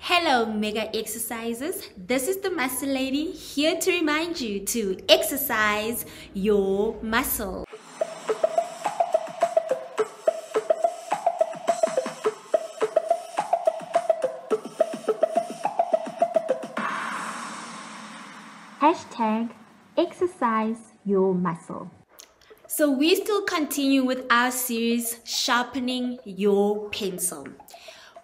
Hello mega exercisers, this is the Muscle Lady here to remind you to exercise your muscle. Hashtag exercise your muscle. So we still continue with our series, Sharpening Your Pencil.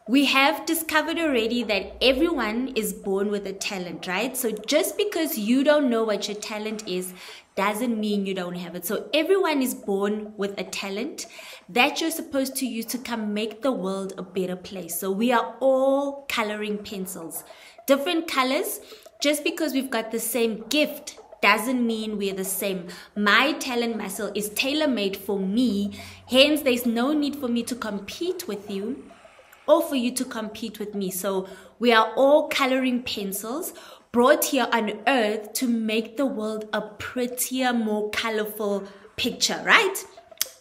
We have discovered already that everyone is born with a talent, right? So just because you don't know what your talent is, doesn't mean you don't have it. So everyone is born with a talent that you're supposed to use to come make the world a better place. So we are all coloring pencils, different colors. Just because we've got the same gift doesn't mean we're the same. My talent muscle is tailor-made for me. Hence, there's no need for me to compete with you or for you to compete with me. So we are all coloring pencils brought here on earth to make the world a prettier, more colorful picture, right?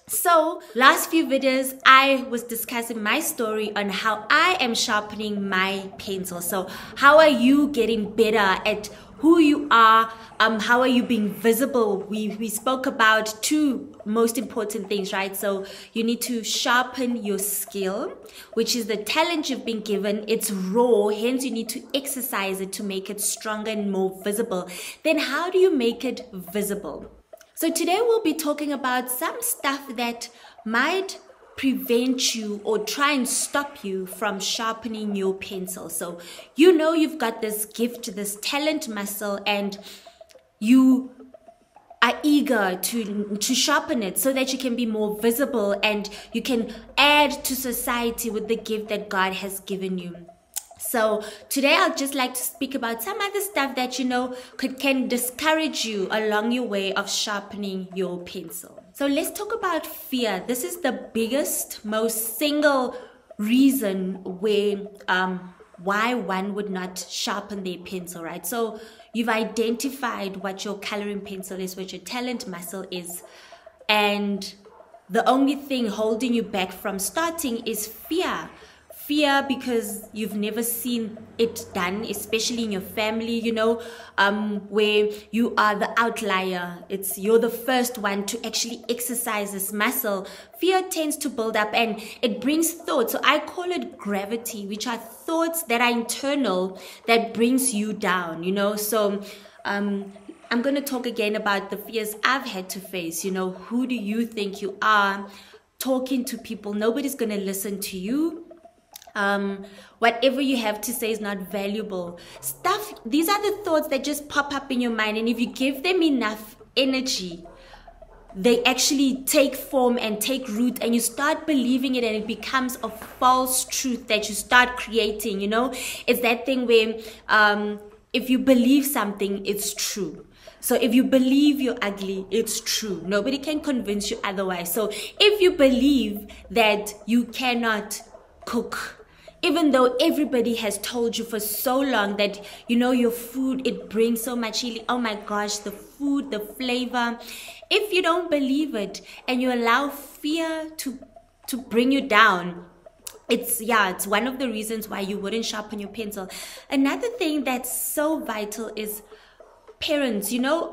So last few videos, I was discussing my story on how I am sharpening my pencil. So how are you getting better at who you are? How are you being visible? We spoke about two most important things, right? So you need to sharpen your skill, which is the talent you've been given. It's raw, hence you need to exercise it to make it stronger and more visible. Then how do you make it visible? So today we'll be talking about some stuff that might prevent you or try and stop you from sharpening your pencil. So you know you've got this gift, this talent muscle, and you are eager to sharpen it so that you can be more visible and you can add to society with the gift that God has given you. So today I'd just like to speak about some other stuff that you know can discourage you along your way of sharpening your pencil. So let's talk about fear. This is the biggest, most single reason why one would not sharpen their pencil, right? So you've identified what your coloring pencil is, what your talent muscle is, and the only thing holding you back from starting is fear. Fear because you've never seen it done, especially in your family, you know, where you are the outlier. You're the first one to actually exercise this muscle. Fear tends to build up and it brings thoughts. So I call it gravity, which are thoughts that are internal that brings you down, you know. So I'm going to talk again about the fears I've had to face. You know, who do you think you are? Talking to people, nobody's going to listen to you. Whatever you have to say is not valuable. These are the thoughts that just pop up in your mind, and if you give them enough energy, they actually take form and take root, and you start believing it, and it becomes a false truth that you start creating. You know, it's that thing where if you believe something, it's true. So if you believe you're ugly, it's true. Nobody can convince you otherwise. So if you believe that you cannot cook, even though everybody has told you for so long that, you know, your food, it brings so much healing. Oh my gosh, the food, the flavor. If you don't believe it and you allow fear to bring you down, it's one of the reasons why you wouldn't sharpen your pencil. Another thing that's so vital is parents. You know,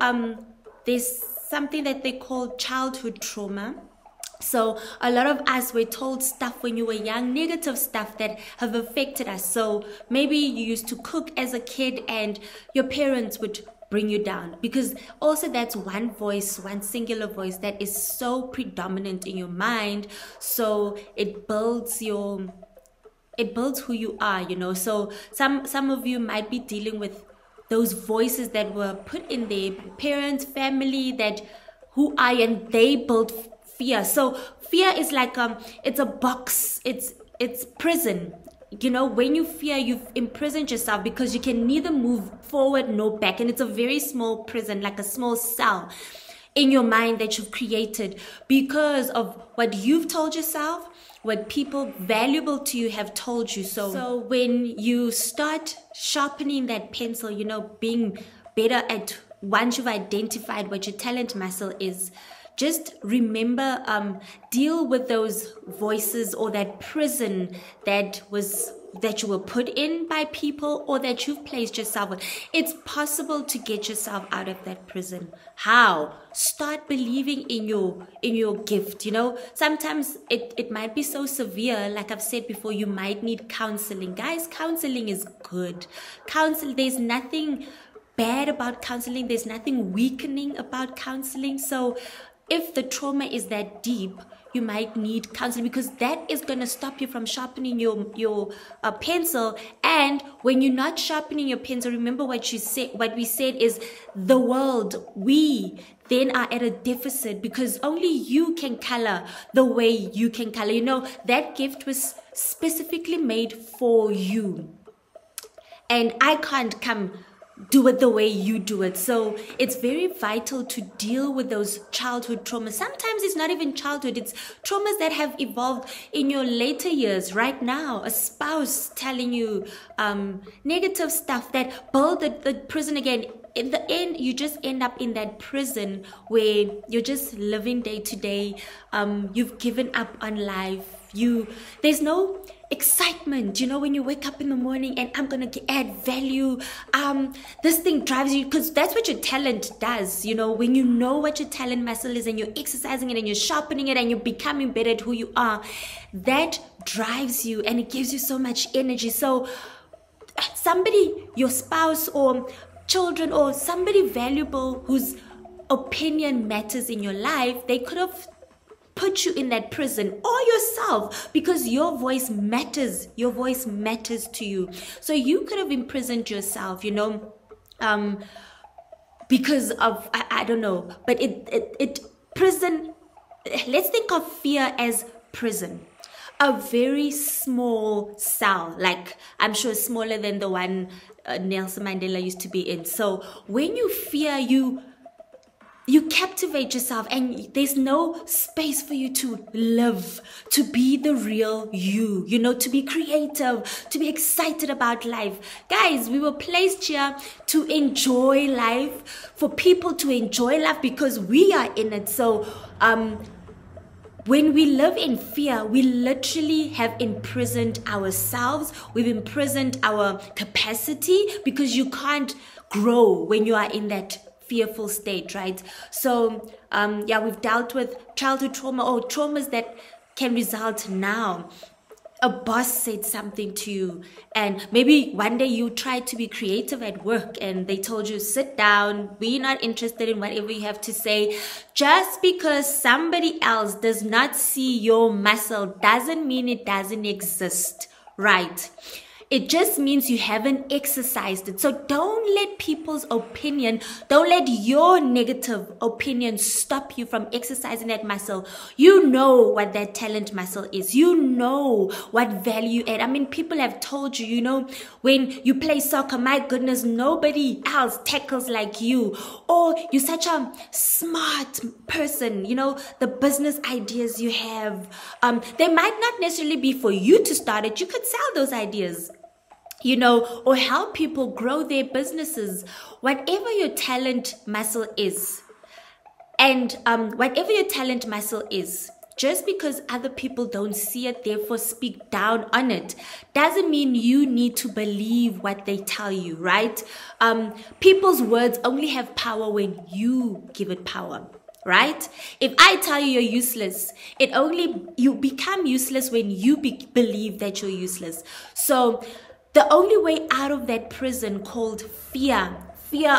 there's something that they call childhood trauma. So a lot of us were told stuff when you were young, negative stuff that have affected us. So maybe you used to cook as a kid and your parents would bring you down, because also that's one voice, one singular voice that is so predominant in your mind. So it builds who you are, you know. So some of you might be dealing with those voices that were put in their parents, family, that who are, and they build fear. So fear is like it's a box, it's prison. You know, when you fear, you've imprisoned yourself because you can neither move forward nor back, and it's a very small prison, like a small cell in your mind that you've created because of what you've told yourself, what people valuable to you have told you. So when you start sharpening that pencil, you know, being better at, once you've identified what your talent muscle is, just remember, deal with those voices or that prison that was that you were put in by people or that you've placed yourself in. It's possible to get yourself out of that prison. How? Start believing in your gift. You know, sometimes it might be so severe. Like I've said before, you might need counseling. Guys, counseling is good. There's nothing bad about counseling. There's nothing weakening about counseling. So if the trauma is that deep, you might need counseling, because that is going to stop you from sharpening your pencil. And when you're not sharpening your pencil, remember what we said is the world, we then are at a deficit, because only you can color the way you can color. You know, that gift was specifically made for you, and I can't come do it the way you do it. So it's very vital to deal with those childhood traumas. Sometimes it's not even childhood, it's traumas that have evolved in your later years. Right now, a spouse telling you negative stuff that build the prison again. In the end, you just end up in that prison where you're just living day to day. You've given up on life. There's no excitement, you know, when you wake up in the morning and I'm gonna add value. This thing drives you, because that's what your talent does. You know, when you know what your talent muscle is and you're exercising it and you're sharpening it and you're becoming better at who you are, that drives you and it gives you so much energy. So somebody, your spouse or children or somebody valuable whose opinion matters in your life, they could have put you in that prison, or yourself, because your voice matters. Your voice matters to you. So you could have imprisoned yourself, you know, because of, I don't know, but prison, let's think of fear as prison. A very small cell, like I'm sure smaller than the one Nelson Mandela used to be in. So when you fear, you captivate yourself, and there's no space for you to live, to be the real you know, to be creative, to be excited about life. Guys, we were placed here to enjoy life, for people to enjoy life, because we are in it. So when we live in fear, we literally have imprisoned ourselves. We've imprisoned our capacity, because you can't grow when you are in that fearful state, right? So yeah, we've dealt with childhood trauma or traumas that can result now. A boss said something to you, and maybe one day you tried to be creative at work and they told you, sit down, we're not interested in whatever you have to say. Just because somebody else does not see your muscle doesn't mean it doesn't exist, right? It just means you haven't exercised it. So don't let people's opinion, don't let your negative opinion stop you from exercising that muscle. You know what that talent muscle is. You know what value add. I mean, people have told you, you know, when you play soccer, my goodness, nobody else tackles like you. Or you're such a smart person, you know, the business ideas you have. They might not necessarily be for you to start it. You could sell those ideas, you know, or help people grow their businesses. Whatever your talent muscle is, and whatever your talent muscle is, just because other people don't see it, therefore speak down on it, doesn't mean you need to believe what they tell you, right? People's words only have power when you give it power, right? If I tell you you're useless, you become useless when you believe that you're useless. So the only way out of that prison called fear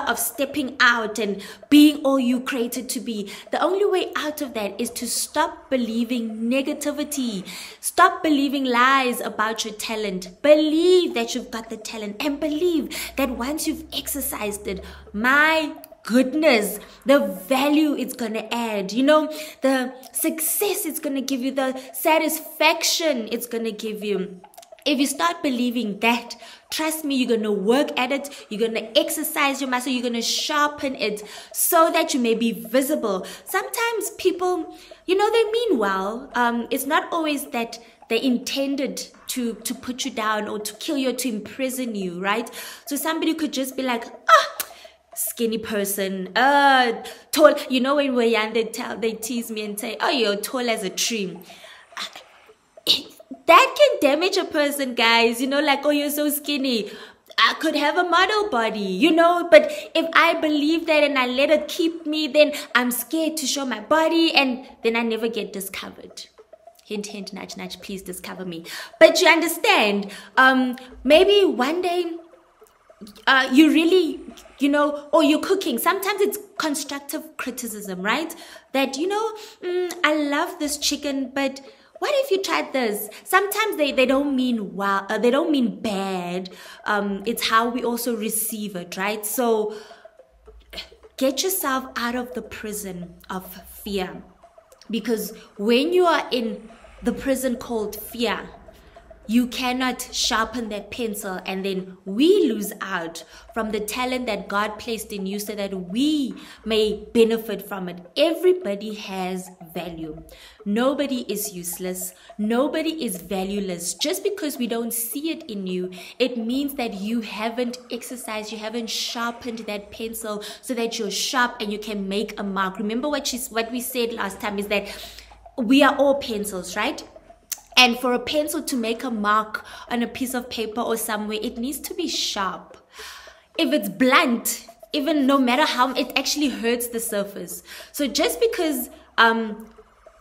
of stepping out and being all you created to be, the only way out of that is to stop believing negativity. Stop believing lies about your talent. Believe that you've got the talent, and believe that once you've exercised it, my goodness, the value it's going to add, you know, the success it's going to give you, the satisfaction it's going to give you. If you start believing that, trust me, you're going to work at it. You're going to exercise your muscle. You're going to sharpen it so that you may be visible. Sometimes people, you know, they mean well. It's not always that they intended to put you down or to kill you or to imprison you, right? So somebody could just be like, skinny person, tall. You know, when we're young, they tease me and say, oh, you're tall as a tree. that can damage a person, guys. Like, oh, you're so skinny. I could have a model body, but if I believe that and I let it keep me, then I'm scared to show my body and then I never get discovered. Hint, hint, nudge, nudge, please discover me. But you understand, maybe one day you really, or you're cooking. Sometimes it's constructive criticism, right? That, I love this chicken, but what if you tried this? Sometimes they don't mean they don't mean bad. It's how we also receive it, right? So get yourself out of the prison of fear. Because when you are in the prison called fear, you cannot sharpen that pencil, and then we lose out from the talent that God placed in you so that we may benefit from it. Everybody has value. Nobody is useless. Nobody is valueless. Just because we don't see it in you, it means that you haven't exercised, you haven't sharpened that pencil so that you're sharp and you can make a mark. Remember what we said last time is that we are all pencils, right? And for a pencil to make a mark on a piece of paper or somewhere, it needs to be sharp. If it's blunt, even no matter how, it actually hurts the surface. So just because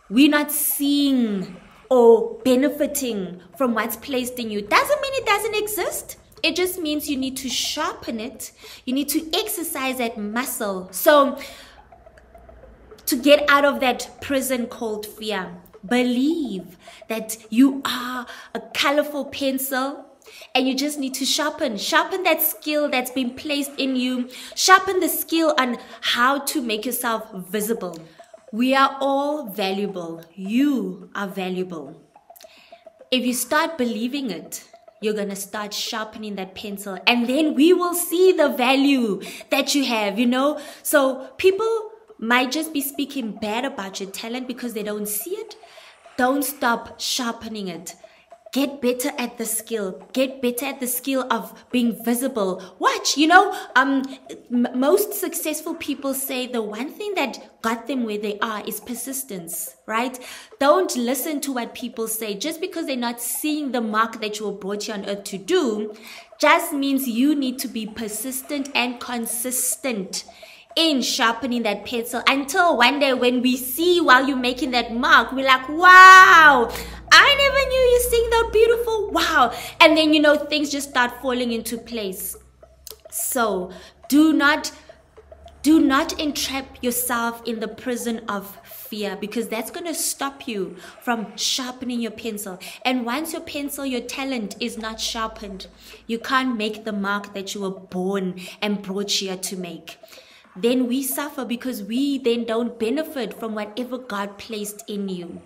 we're not seeing or benefiting from what's placed in you doesn't mean it doesn't exist. It just means you need to sharpen it. You need to exercise that muscle. So to get out of that prison called fear, believe that you are a colorful pencil and you just need to sharpen that skill that's been placed in you. Sharpen the skill on how to make yourself visible. We are all valuable. You are valuable. If you start believing it, you're going to start sharpening that pencil, and then we will see the value that you have, So people might just be speaking bad about your talent because they don't see it. Don't stop sharpening it. Get better at the skill. Get better at the skill of being visible. Watch, most successful people say the one thing that got them where they are is persistence, right? Don't listen to what people say. Just because they're not seeing the mark that you were brought here on earth to do, just means you need to be persistent and consistent in sharpening that pencil until one day when we see while you're making that mark, we're like, wow, I never knew you sing that beautiful, wow. And then, things just start falling into place. So do not entrap yourself in the prison of fear, because that's going to stop you from sharpening your pencil. And once your pencil, your talent is not sharpened, you can't make the mark that you were born and brought here to make. Then we suffer because we then don't benefit from whatever God placed in you.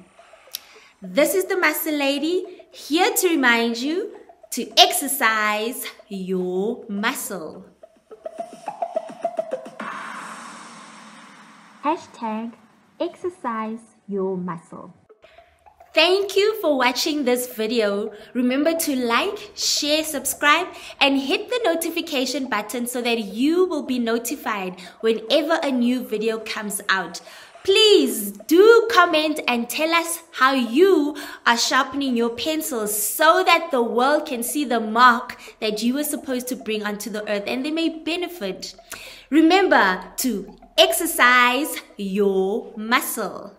This is the Muscle Lady, here to remind you to exercise your muscle. #ExerciseYourMuscle. Thank you for watching this video. Remember to like, share, subscribe, and hit the notification button so that you will be notified whenever a new video comes out. Please do comment and tell us how you are sharpening your pencils so that the world can see the mark that you were supposed to bring onto the earth and they may benefit. Remember to exercise your muscle.